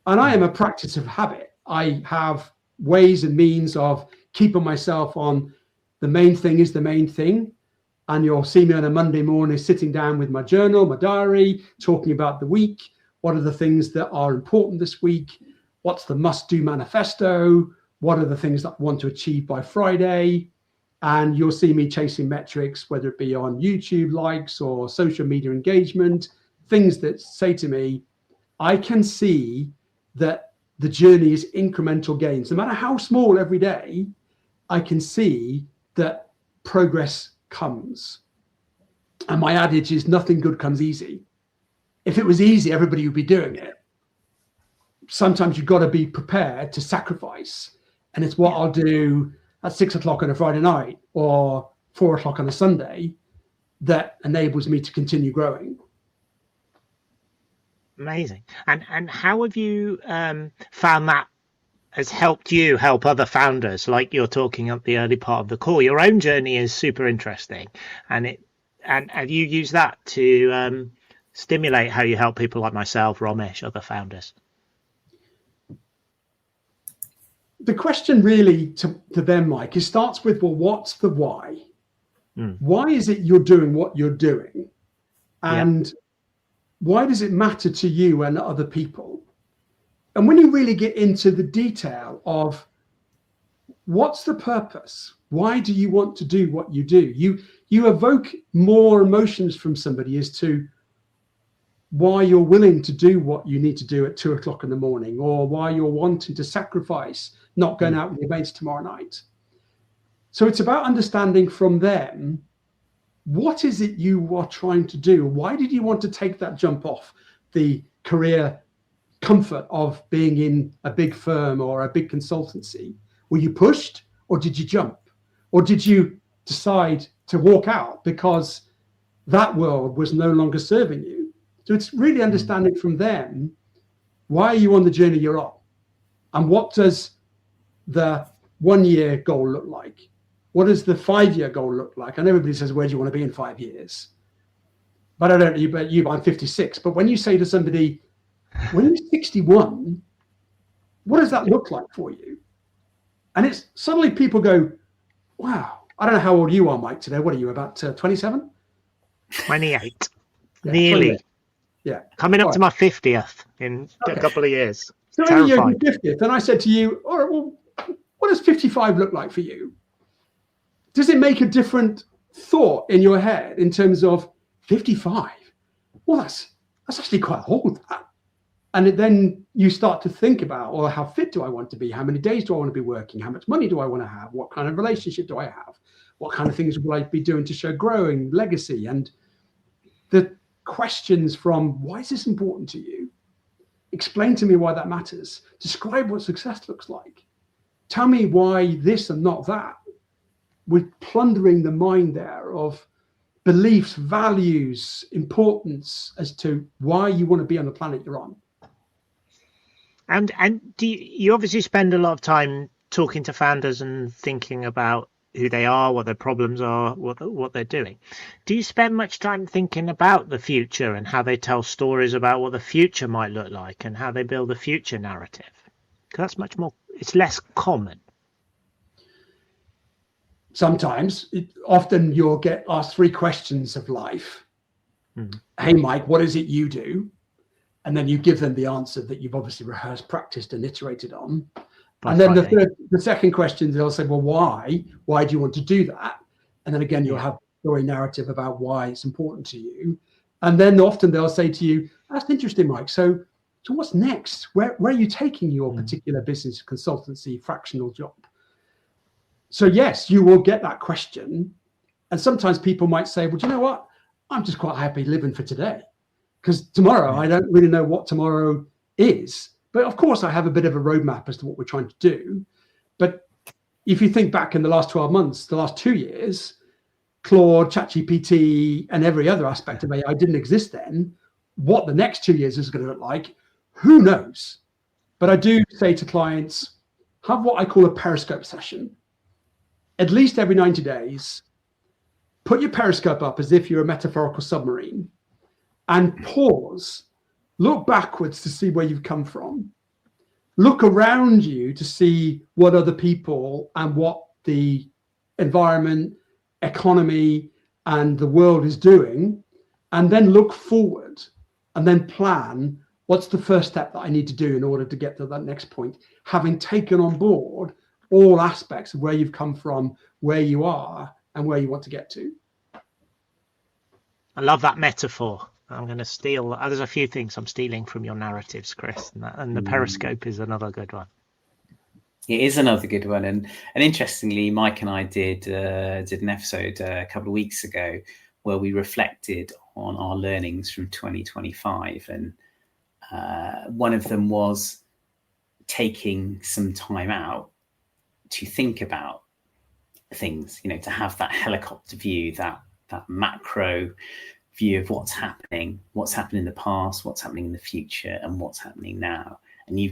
And I am a practice of habit. I have ways and means of keeping myself on the main thing is the main thing. And you'll see me on a Monday morning sitting down with my journal, my diary, talking about the week. What are the things that are important this week? What's the must-do manifesto? What are the things that I want to achieve by Friday? And you'll see me chasing metrics, whether it be on YouTube likes or social media engagement, things that say to me, I can see that the journey is incremental gains. No matter how small every day, I can see that progress comes. And my adage is nothing good comes easy. If it was easy, everybody would be doing it. Sometimes you've got to be prepared to sacrifice. And it's what I'll do at 6 o'clock on a Friday night or 4 o'clock on a Sunday that enables me to continue growing. Amazing. And how have you found that has helped you help other founders, like you're talking at the early part of the call? Your own journey is super interesting, and have you used that to stimulate how you help people like myself, Romesh, other founders? The question really to them, Mike, it starts with, well, what's the why? Why is it you're doing what you're doing? And why does it matter to you and other people? And when you really get into the detail of what's the purpose? Why do you want to do what you do? You evoke more emotions from somebody as to why you're willing to do what you need to do at 2 o'clock in the morning, or why you're wanting to sacrifice not going out with your mates tomorrow night. So it's about understanding from them, what is it you are trying to do? Why did you want to take that jump off the career comfort of being in a big firm or a big consultancy? Were you pushed, or did you jump? Or did you decide to walk out because that world was no longer serving you? So it's really understanding from them, why are you on the journey you're on? And what does the 1 year goal look like? What does the 5 year goal look like? And everybody says, where do you want to be in 5 years? But I don't know about you, I'm 56. But when you say to somebody, when you're 61, what does that look like for you? And it's suddenly people go, wow, I don't know how old you are, Mike, today. What are you, about 27? 28. Yeah, Nearly. 28. Yeah. Coming up to my 50th in a couple of years. So when you're 50th, and I said to you, all right, well, what does 55 look like for you? Does it make a different thought in your head in terms of 55? Well, that's actually quite old. And then you start to think about, well, how fit do I want to be? How many days do I want to be working? How much money do I want to have? What kind of relationship do I have? What kind of things will I be doing to show growing legacy? And the questions from, why is this important to you? Explain to me why that matters. Describe what success looks like. Tell me why this and not that. We're plundering the mind there of beliefs, values, importance as to why you want to be on the planet you're on. And do you obviously spend a lot of time talking to founders and thinking about who they are, what their problems are, what they're doing. Do you spend much time thinking about the future and how they tell stories about what the future might look like and how they build a future narrative? Because that's it's less common. Sometimes, often you'll get asked 3 questions of life. Hey, Mike, what is it you do? And then you give them the answer that you've obviously rehearsed, practiced, and iterated on. And then the second question, they'll say, well, why? Why do you want to do that? And then again, you'll have a story narrative about why it's important to you. And then often they'll say to you, that's interesting, Mike. So what's next? Where are you taking your particular business, consultancy, fractional job? So yes, you will get that question. And sometimes people might say, well, do you know what? I'm just quite happy living for today. Because tomorrow, I don't really know what tomorrow is. But of course, I have a bit of a roadmap as to what we're trying to do. But if you think back in the last 12 months, the last 2 years, Claude, ChatGPT, and every other aspect of AI didn't exist then. What the next 2 years is going to look like, who knows? But I do say to clients, have what I call a Periscope session. At least every 90 days, put your Periscope up as if you're a metaphorical submarine and pause. Look backwards to see where you've come from. Look around you to see what other people and what the environment, economy, and the world is doing. And then look forward and then plan what's the first step that I need to do in order to get to that next point, having taken on board all aspects of where you've come from, where you are, and where you want to get to. I love that metaphor. I'm going to steal. There's a few things I'm stealing from your narratives, Chris, and the Periscope is another good one. It is another good one, and interestingly, Mike and I did an episode a couple of weeks ago where we reflected on our learnings from 2025, and one of them was taking some time out to think about things, to have that helicopter view, that macro view of what's happened in the past, what's happening in the future, and what's happening now. And the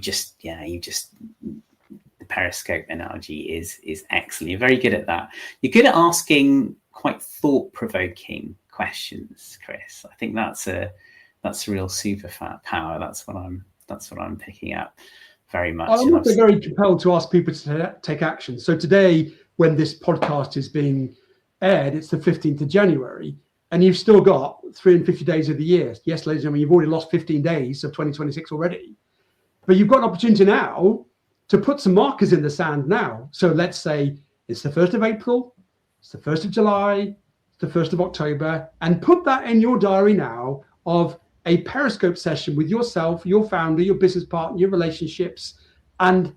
Periscope analogy is excellent. You're very good at that. You're good at asking quite thought-provoking questions, Chris. I think that's a real superpower. That's what I'm picking up very much. I'm also very compelled to ask people to take action. So today, when this podcast is being aired, it's the 15th of January, and you've still got 350 days of the year. Yes, ladies and gentlemen, you've already lost 15 days of 2026 already. But you've got an opportunity now to put some markers in the sand now. So let's say it's the 1st of April, it's the 1st of July, it's the 1st of October, and put that in your diary now of a Periscope session with yourself, your founder, your business partner, your relationships, and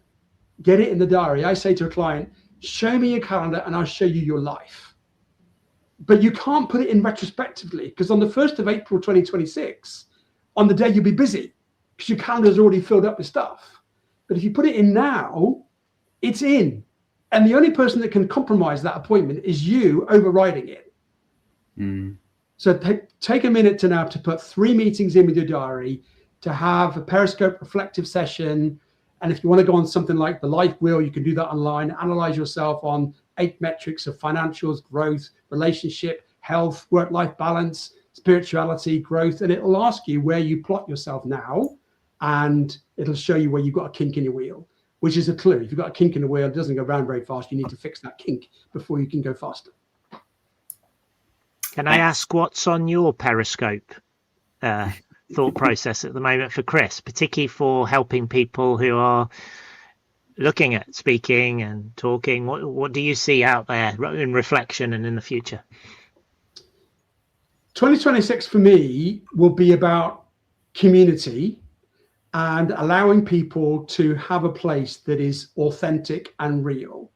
get it in the diary. I say to a client, show me your calendar and I'll show you your life. But you can't put it in retrospectively, because on the 1st of April 2026, on the day you'll be busy because your calendar's already filled up with stuff. But if you put it in now, it's in. And the only person that can compromise that appointment is you overriding it. So take a minute to put 3 meetings in with your diary, to have a Periscope reflective session. And if you want to go on something like the Life Wheel, you can do that online. Analyze yourself on 8 metrics of financials, growth, relationship, health, work-life balance, spirituality, growth. And it'll ask you where you plot yourself now. And it'll show you where you've got a kink in your wheel, which is a clue. If you've got a kink in the wheel, it doesn't go round very fast. You need to fix that kink before you can go faster. Can I ask what's on your Periscope thought process at the moment for Chris, particularly for helping people who are looking at speaking and talking? What do you see out there in reflection and in the future? 2026 for me will be about community and allowing people to have a place that is authentic and real.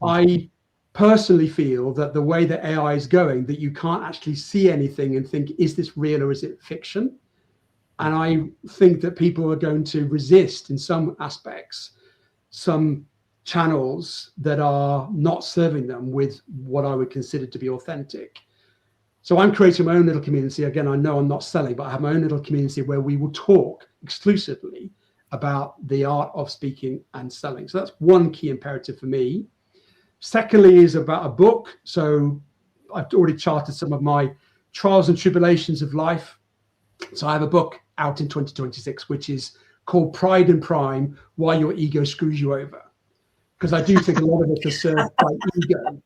I personally feel that the way that AI is going, that you can't actually see anything and think, is this real or is it fiction? And I think that people are going to resist in some aspects, some channels that are not serving them with what I would consider to be authentic. So I'm creating my own little community. Again, I know I'm not selling, but I have my own little community where we will talk exclusively about the art of speaking and selling. So that's one key imperative for me. Secondly is about a book. So I've already charted some of my trials and tribulations of life. So I have a book out in 2026, which is called Pride and Prime, Why Your Ego Screws You Over. Because I do think a lot of us are served by ego.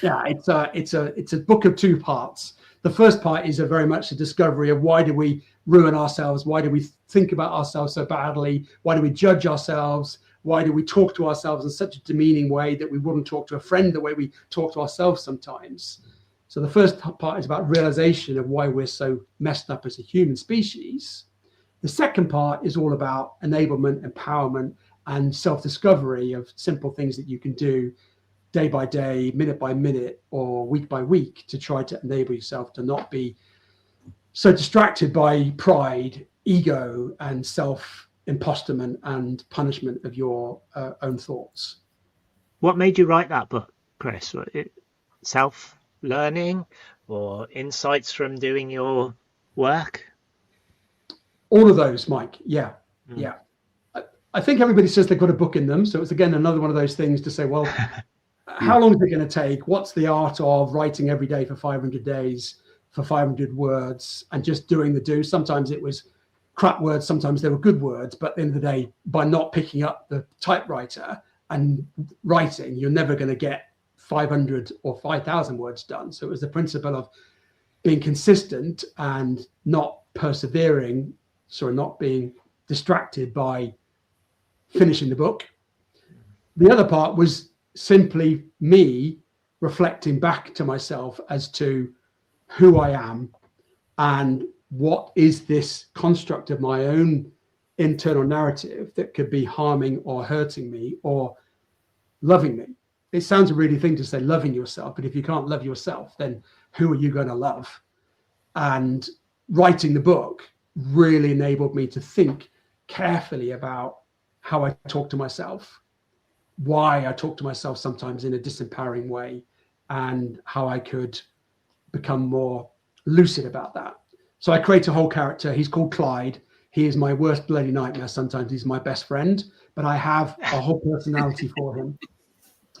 Yeah, it's a book of two parts. The first part is very much a discovery of why do we ruin ourselves? Why do we think about ourselves so badly? Why do we judge ourselves? Why do we talk to ourselves in such a demeaning way that we wouldn't talk to a friend the way we talk to ourselves sometimes? So the first part is about realization of why we're so messed up as a human species. The second part is all about enablement, empowerment, and self-discovery of simple things that you can do day by day, minute by minute, or week by week to try to enable yourself to not be so distracted by pride, ego, and self-impostorment and punishment of your own thoughts. What made you write that book, Chris? Self-learning or insights from doing your work? All of those, Mike. Yeah. Yeah. I think everybody says they've got a book in them. So it's, again, another one of those things to say, well, how long is it going to take? What's the art of writing every day for 500 days, for 500 words, and just doing the do? Sometimes it was crap words. Sometimes they were good words. But at the end of the day, by not picking up the typewriter and writing, you're never going to get 500 or 5,000 words done. So it was the principle of being consistent and not persevering, not being distracted by finishing the book. The other part was simply me reflecting back to myself as to who I am and what is this construct of my own internal narrative that could be harming or hurting me or loving me. It sounds a really thing to say loving yourself, but if you can't love yourself, then who are you going to love? And writing the book really enabled me to think carefully about how I talk to myself, why I talk to myself sometimes in a disempowering way, and how I could become more lucid about that. So I create a whole character. He's called Clyde. He is my worst bloody nightmare. Sometimes he's my best friend, but I have a whole personality for him.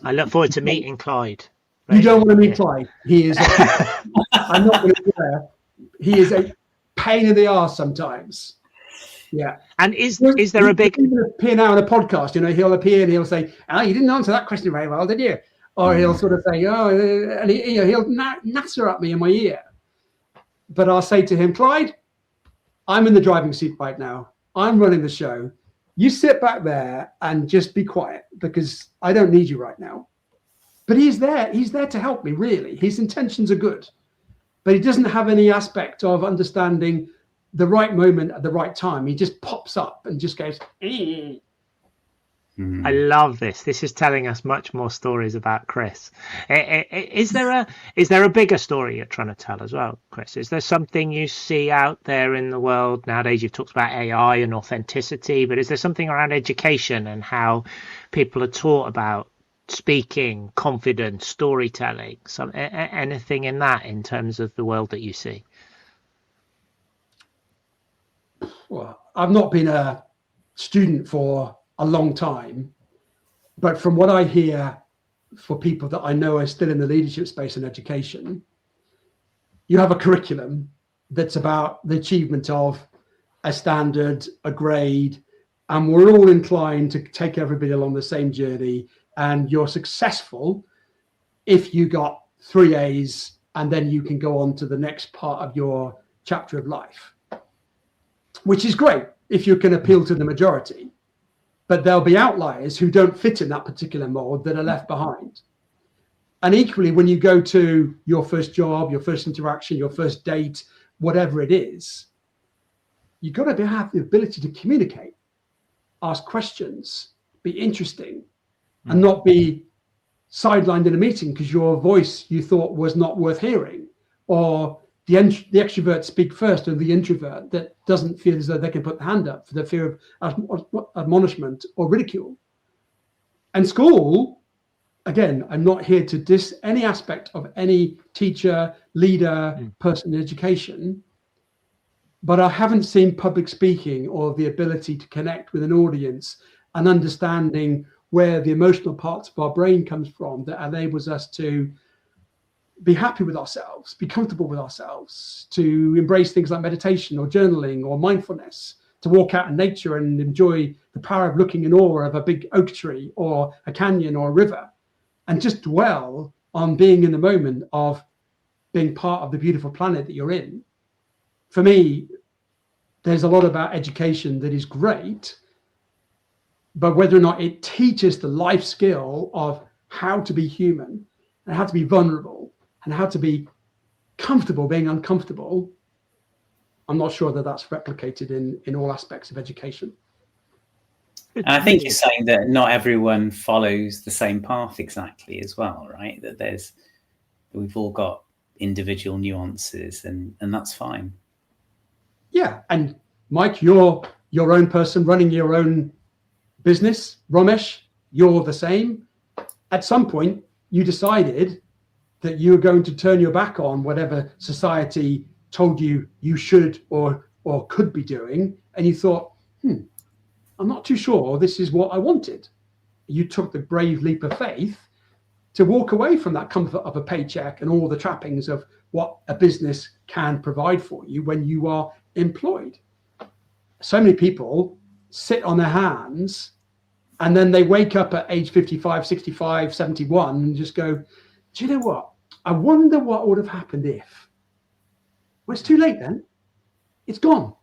I look forward to meeting Clyde. You don't want to meet Clyde. He is, I'm not going to swear, he is a pain in the arse sometimes. Yeah. And is there a big... He'll appear now on a podcast, he'll appear and he'll say, oh, you didn't answer that question very well, did you? Or he'll sort of say, oh, and he'll natter at me in my ear. But I'll say to him, Clyde, I'm in the driving seat right now. I'm running the show. You sit back there and just be quiet because I don't need you right now. But he's there. He's there to help me, really. His intentions are good. But he doesn't have any aspect of understanding the right moment at the right time. He just pops up and just goes, I love this. This is telling us much more stories about Chris. Is there a bigger story you're trying to tell as well, Chris? Is there something you see out there in the world nowadays? You've talked about AI and authenticity, but is there something around education and how people are taught about speaking, confidence, storytelling, anything in that in terms of the world that you see? Well, I've not been a student for a long time, but from what I hear for people that I know are still in the leadership space in education, you have a curriculum that's about the achievement of a standard, a grade, and we're all inclined to take everybody along the same journey. And you're successful if you got 3 A's, and then you can go on to the next part of your chapter of life, which is great if you can appeal to the majority. But there'll be outliers who don't fit in that particular mold that are left behind. And equally, when you go to your first job, your first interaction, your first date, whatever it is, you've got to have the ability to communicate, ask questions, be interesting, and not be sidelined in a meeting because your voice you thought was not worth hearing, or the extrovert speak first and the introvert that doesn't feel as though they can put the hand up for the fear of admonishment or ridicule. And school, again, I'm not here to diss any aspect of any teacher, leader, person in education, but I haven't seen public speaking or the ability to connect with an audience and understanding where the emotional parts of our brain comes from that enables us to be happy with ourselves, be comfortable with ourselves, to embrace things like meditation or journaling or mindfulness, to walk out in nature and enjoy the power of looking in awe of a big oak tree or a canyon or a river, and just dwell on being in the moment of being part of the beautiful planet that you're in. For me, there's a lot about education that is great, but whether or not it teaches the life skill of how to be human and how to be vulnerable and how to be comfortable being uncomfortable, I'm not sure that that's replicated in all aspects of education. And I think you're saying that not everyone follows the same path exactly as well, right? That we've all got individual nuances, and that's fine. Yeah, and Mike, you're your own person running your own business. Romesh, you're the same. At some point, you decided that you were going to turn your back on whatever society told you you should or could be doing, and you thought, I'm not too sure this is what I wanted. You took the brave leap of faith to walk away from that comfort of a paycheck and all the trappings of what a business can provide for you when you are employed. So many people sit on their hands and then they wake up at age 55, 65, 71 and just go, do you know what? I wonder what would have happened if. Well, it's too late then. It's gone.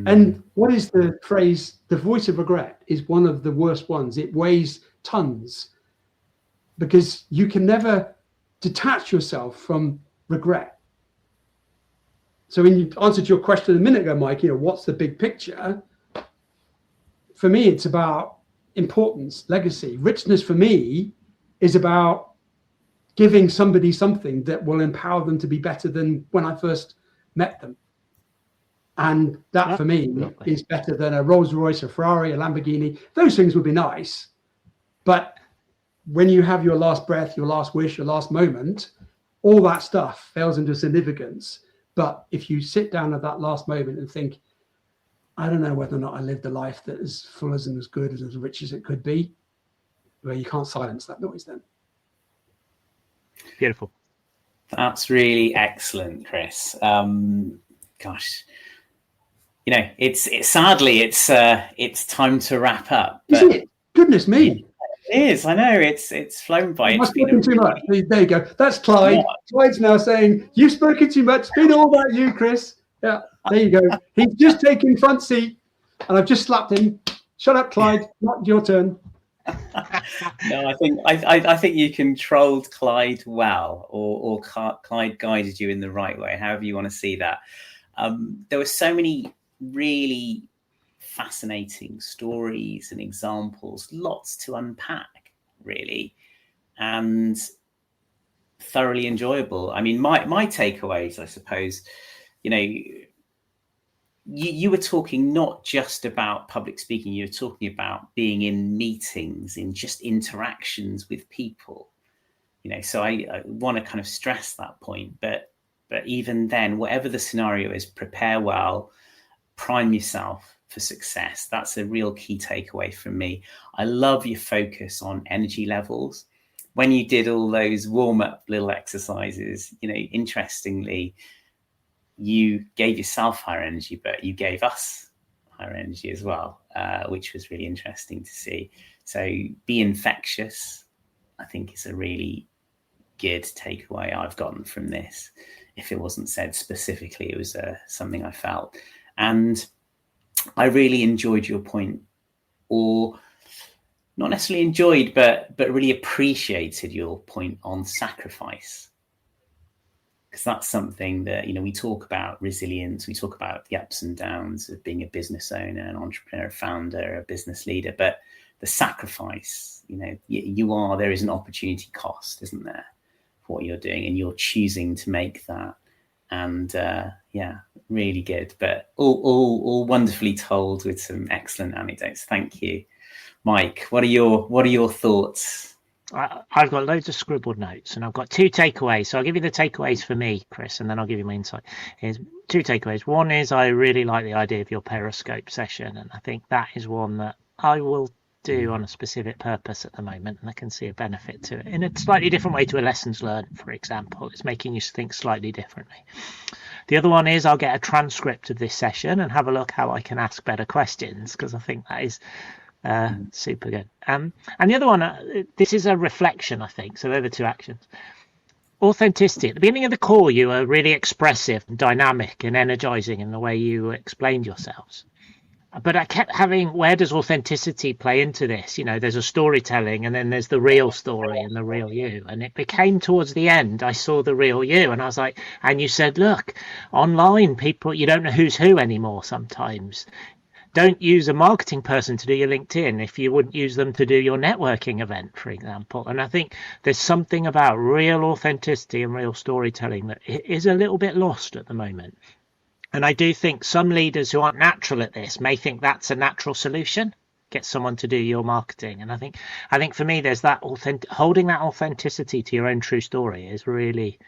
And what is the phrase? The voice of regret is one of the worst ones. It weighs tons because you can never detach yourself from regret. So in answer to your question a minute ago, Mike, what's the big picture? For me, it's about importance, legacy. Richness for me is about giving somebody something that will empower them to be better than when I first met them. And that for me is better than a Rolls Royce, a Ferrari, a Lamborghini. Those things would be nice. But when you have your last breath, your last wish, your last moment, all that stuff fails into significance. But if you sit down at that last moment and think, I don't know whether or not I lived a life that is full as and as good and as rich as it could be, well, you can't silence that noise then. Beautiful. That's really excellent, Chris. Gosh. It's sadly it's time to wrap up. Isn't it? Goodness me. It is. I know it's flown by. I've spoken too much. There you go. That's Clyde. Yeah. Clyde's now saying, you've spoken too much. It's been all about you, Chris. Yeah, there you go. He's just taking front seat and I've just slapped him. Shut up, Clyde. Not your turn. No, I think you controlled Clyde well, or Clyde guided you in the right way, however you want to see that. There were so many really fascinating stories and examples, lots to unpack, really, and thoroughly enjoyable. I mean, my takeaways, I suppose, you were talking not just about public speaking, you were talking about being in meetings, in just interactions with people, so I want to kind of stress that point, but even then, whatever the scenario is, prepare well, prime yourself for success. That's a real key takeaway from me. I love your focus on energy levels. When you did all those warm-up little exercises, interestingly, you gave yourself higher energy, but you gave us higher energy as well, which was really interesting to see. So be infectious, I think, is a really good takeaway I've gotten from this. If it wasn't said specifically, it was something I felt. And I really enjoyed your point, or not necessarily enjoyed, but really appreciated your point on sacrifice. Because that's something that, we talk about resilience, we talk about the ups and downs of being a business owner, an entrepreneur, a founder, a business leader, but the sacrifice, there is an opportunity cost, isn't there, for what you're doing, and you're choosing to make that. And really good, but all wonderfully told with some excellent anecdotes. Thank you, Mike. What are your thoughts? I've got loads of scribbled notes, and I've got two takeaways. So I'll give you the takeaways for me, Chris, and then I'll give you my insight. Here's two takeaways. One is I really like the idea of your Periscope session, and I think that is one that I will do on a specific purpose at the moment, and I can see a benefit to it in a slightly different way to a lessons learned, for example. It's making you think slightly differently. The other one is I'll get a transcript of this session and have a look how I can ask better questions, because I think that is super good. And the other one, this is a reflection, I think. So they're the two actions. Authenticity. At the beginning of the call, you were really expressive and dynamic and energizing in the way you explained yourselves. But I kept having, where does authenticity play into this? You know, there's a storytelling and then there's the real story and the real you. And it became towards the end, I saw the real you. And I was like, and you said, look, online people, you don't know who's who anymore sometimes. Don't use a marketing person to do your LinkedIn if you wouldn't use them to do your networking event, for example. And I think there's something about real authenticity and real storytelling that is a little bit lost at the moment. And I do think some leaders who aren't natural at this may think that's a natural solution, get someone to do your marketing. And I think for me, there's that holding that authenticity to your own true story is really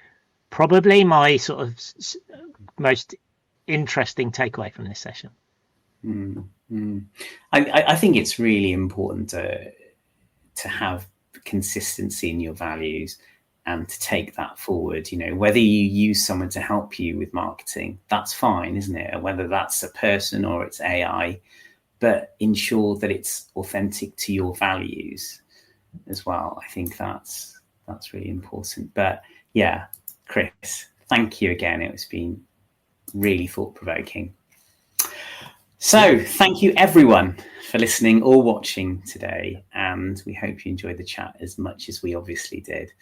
probably my sort of most interesting takeaway from this session. I think it's really important to have consistency in your values and to take that forward. You know, whether you use someone to help you with marketing, that's fine, isn't it? Or whether that's a person or it's AI, but ensure that it's authentic to your values as well. I think that's really important. But yeah, Chris, thank you again. It's been really thought-provoking. So thank you everyone for listening or watching today, and we hope you enjoyed the chat as much as we obviously did.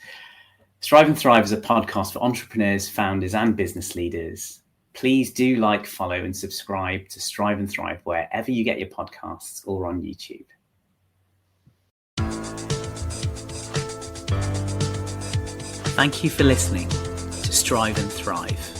Strive and Thrive is a podcast for entrepreneurs, founders and business leaders. Please do like, follow and subscribe to Strive and Thrive wherever you get your podcasts or on YouTube. Thank you for listening to Strive and Thrive.